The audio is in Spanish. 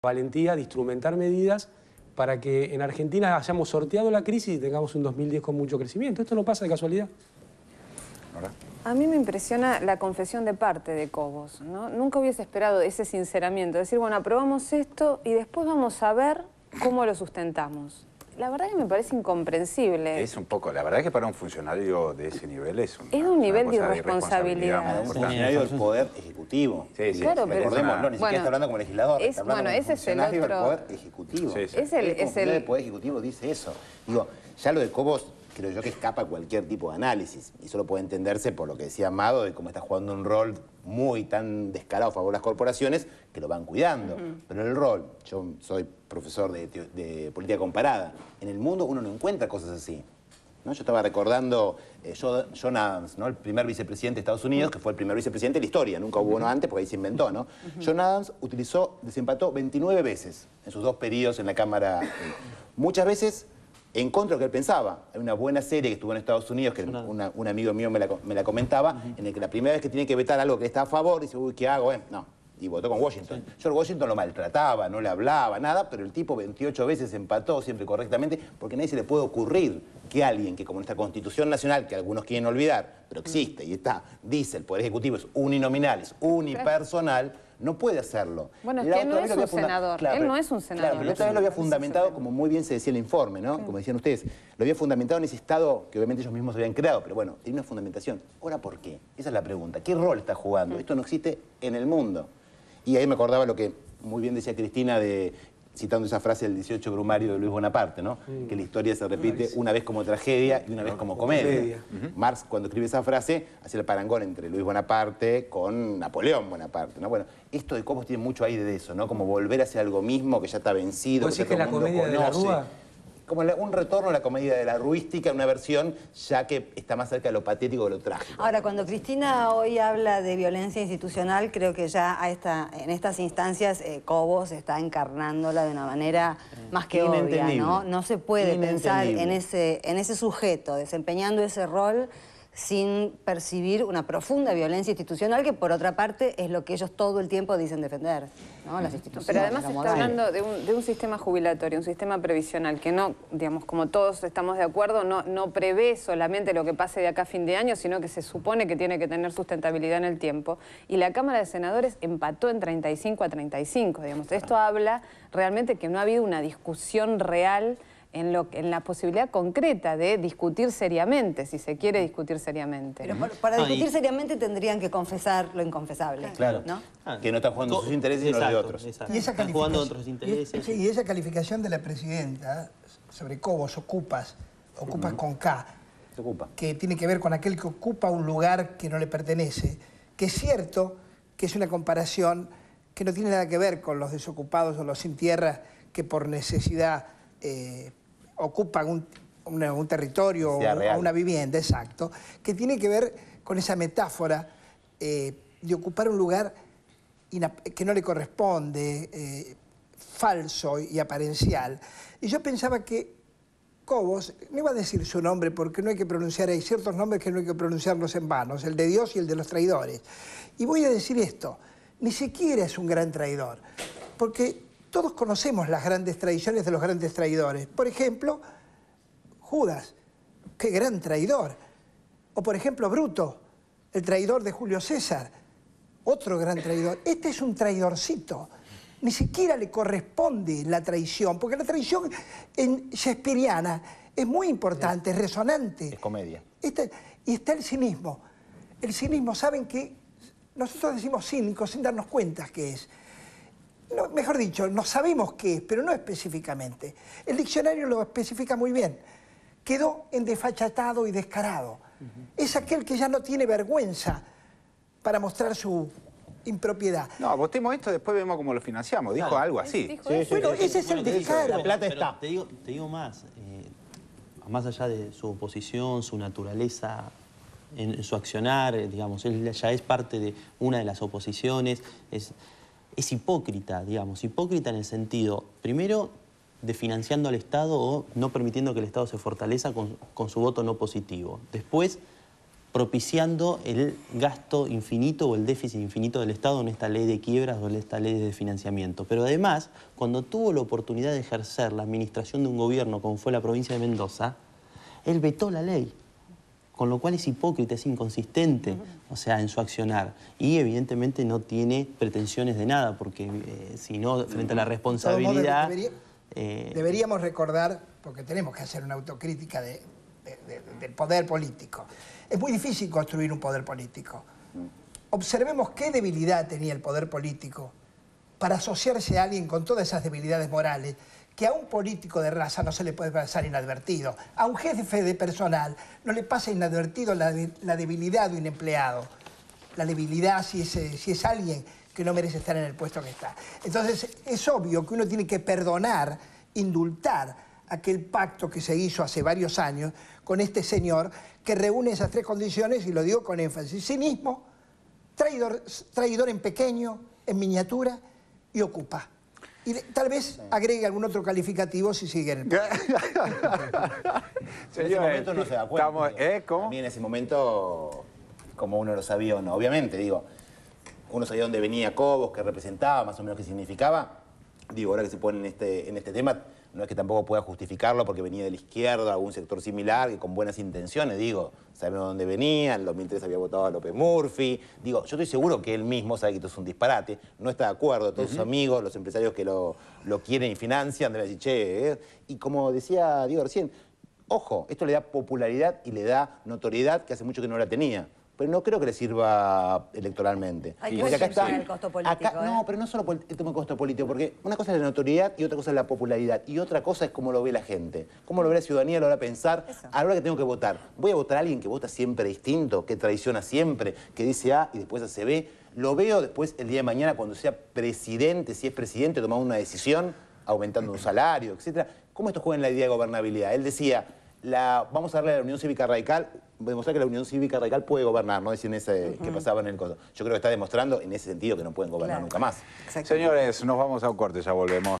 valentía de instrumentar medidas para que en Argentina hayamos sorteado la crisis y tengamos un 2010 con mucho crecimiento. Esto no pasa de casualidad. A mí me impresiona la confesión de parte de Cobos, ¿no? Nunca hubiese esperado ese sinceramiento, decir, bueno, aprobamos esto y después vamos a ver cómo lo sustentamos. La verdad que me parece incomprensible. Es un poco, la verdad que para un funcionario de ese nivel es un nivel de irresponsabilidad. Un funcionario del Poder Ejecutivo. Sí, sí. Claro, pero recordémoslo, ni siquiera está hablando como legislador, está hablando como ese es el funcionario del otro... Poder Ejecutivo. Sí, sí. El Poder Ejecutivo dice eso. Digo, ya lo de Cobos creo yo que escapa a cualquier tipo de análisis. Y solo puede entenderse por lo que decía Amado, de cómo está jugando un rol muy tan descarado a favor de las corporaciones que lo van cuidando. Pero el rol, yo soy profesor de política comparada, en el mundo uno no encuentra cosas así, ¿no? Yo estaba recordando John Adams, ¿no? El primer vicepresidente de Estados Unidos, que fue el primer vicepresidente de la historia, nunca hubo uno antes porque ahí se inventó, ¿no? John Adams desempató 29 veces en sus 2 periodos en la Cámara. Muchas veces en contra de lo que él pensaba. Hay una buena serie que estuvo en Estados Unidos, que un amigo mío me la comentaba, en el que la primera vez que tiene que vetar algo que está a favor, dice, uy, ¿qué hago? No. Y votó con Washington. George Washington lo maltrataba, no le hablaba, nada, pero el tipo 28 veces empató siempre correctamente, porque a nadie se le puede ocurrir que alguien que, como nuestra Constitución Nacional, que algunos quieren olvidar, pero existe y está, dice, el Poder Ejecutivo es uninominal, es unipersonal, no puede hacerlo. Bueno, es que él no es un senador, él no es un senador. Claro, pero otra vez lo había fundamentado, como muy bien se decía el informe, ¿no? Como decían ustedes, lo había fundamentado en ese estado que obviamente ellos mismos habían creado, pero bueno, tiene una fundamentación. ¿Ahora por qué? Esa es la pregunta. ¿Qué rol está jugando? Esto no existe en el mundo. Y ahí me acordaba lo que muy bien decía Cristina, citando esa frase del 18 Brumario de Luis Bonaparte, ¿no? Que la historia se repite una vez como tragedia y una vez como comedia. Marx, cuando escribe esa frase, hacía el parangón entre Luis Bonaparte con Napoleón Bonaparte, ¿no? Bueno, esto de Cobos tiene mucho aire de eso, ¿no? Como volver hacia algo mismo que ya está vencido. ¿Vos decís que la comedia de la Rúa? Como un retorno a la comedia de la ruística, una versión ya que está más cerca de lo patético de lo trágico. Ahora, cuando Cristina hoy habla de violencia institucional, creo que ya en estas instancias Cobos está encarnándola de una manera más que obvia, ¿no? No se puede pensar en ese sujeto desempeñando ese rol sin percibir una profunda violencia institucional que, por otra parte, es lo que ellos todo el tiempo dicen defender, ¿no? Las instituciones. Pero además está hablando de un sistema jubilatorio, un sistema previsional, que no, digamos, como todos estamos de acuerdo, no prevé solamente lo que pase de acá a fin de año, sino que se supone que tiene que tener sustentabilidad en el tiempo. Y la Cámara de Senadores empató en 35 a 35, digamos. Esto habla realmente que no ha habido una discusión real en la posibilidad concreta de discutir seriamente, si se quiere discutir seriamente. Pero para discutir seriamente tendrían que confesar lo inconfesable. Claro, ¿no? Que no están jugando sus intereses sino los de otros. Y esa están jugando otros intereses. Y esa calificación de la presidenta sobre Cobos, ocupas con K, que tiene que ver con aquel que ocupa un lugar que no le pertenece, que es cierto que es una comparación que no tiene nada que ver con los desocupados o los sin tierra que por necesidad ocupan un territorio o una vivienda, exacto, que tiene que ver con esa metáfora de ocupar un lugar que no le corresponde, falso y aparencial. Y yo pensaba que Cobos, no iba a decir su nombre porque no hay que pronunciar, hay ciertos nombres que no hay que pronunciarlos en vano, el de Dios y el de los traidores. Y voy a decir esto, ni siquiera es un gran traidor, porque todos conocemos las grandes traiciones de los grandes traidores. Por ejemplo, Judas, qué gran traidor. O por ejemplo, Bruto, el traidor de Julio César, otro gran traidor. Este es un traidorcito. Ni siquiera le corresponde la traición, porque la traición en shakespeariana es muy importante, es resonante. Es comedia. Y está el cinismo. El cinismo, saben que nosotros decimos cínico sin darnos cuenta qué es. No, mejor dicho, no sabemos qué es, pero no específicamente. El diccionario lo especifica muy bien. Quedó en desfachatado y descarado. Es aquel que ya no tiene vergüenza para mostrar su impropiedad. No, votemos esto, después vemos cómo lo financiamos. Dijo algo así. Bueno, ese es el descaro. La plata está. Te digo más. Más allá de su oposición, su naturaleza en su accionar, digamos, él ya es parte de una de las oposiciones, es hipócrita, digamos, hipócrita en el sentido, primero, de financiando al Estado o no permitiendo que el Estado se fortalezca con su voto no positivo. Después, propiciando el gasto infinito o el déficit infinito del Estado en esta ley de quiebras o en esta ley de financiamiento. Pero además, cuando tuvo la oportunidad de ejercer la administración de un gobierno como fue la provincia de Mendoza, él vetó la ley, con lo cual es hipócrita, es inconsistente, o sea, en su accionar. Y evidentemente no tiene pretensiones de nada, porque si no, frente a la responsabilidad... Deberíamos recordar, porque tenemos que hacer una autocrítica del poder político. Es muy difícil construir un poder político. Observemos qué debilidad tenía el poder político para asociarse a alguien con todas esas debilidades morales, que a un político de raza no se le puede pasar inadvertido. A un jefe de personal no le pasa inadvertido la debilidad de un empleado. La debilidad si es alguien que no merece estar en el puesto que está. Entonces, es obvio que uno tiene que perdonar, indultar aquel pacto que se hizo hace varios años con este señor que reúne esas tres condiciones, y lo digo con énfasis: cinismo, traidor en pequeño, en miniatura, y ocupa. Y tal vez agregue algún otro calificativo si sigue en el poder. En ese momento no se da cuenta. ¿Cómo? A mí en ese momento, como uno lo sabía o no, obviamente, digo, uno sabía dónde venía Cobos, qué representaba, más o menos qué significaba. Digo, ahora que se pone en este tema, no es que tampoco pueda justificarlo porque venía de la izquierda, algún sector similar, que con buenas intenciones, digo, sabemos dónde venía, en el 2003 había votado a López Murphy. Digo, yo estoy seguro que él mismo sabe que esto es un disparate, no está de acuerdo, todos sus amigos, los empresarios que lo quieren y financian, deben decir, che, y como decía Diego recién, ojo, esto le da popularidad y le da notoriedad que hace mucho que no la tenía. Pero no creo que le sirva electoralmente. Hay que ver el costo político. No, pero no solo por el tema de costo político, porque una cosa es la notoriedad y otra cosa es la popularidad. Y otra cosa es cómo lo ve la gente, cómo lo ve la ciudadanía a la hora de pensar, a la hora que tengo que votar. ¿Voy a votar a alguien que vota siempre distinto, que traiciona siempre, que dice A y después hace B? Lo veo después el día de mañana cuando sea presidente, si es presidente, tomando una decisión, aumentando un salario, etc. ¿Cómo esto juega en la idea de gobernabilidad? Él decía, vamos a darle a la Unión Cívica Radical, demostrar que la Unión Cívica Radical puede gobernar, no decir en ese que pasaba en el coso. Yo creo que está demostrando en ese sentido que no pueden gobernar nunca más. Señores, nos vamos a un corte, ya volvemos.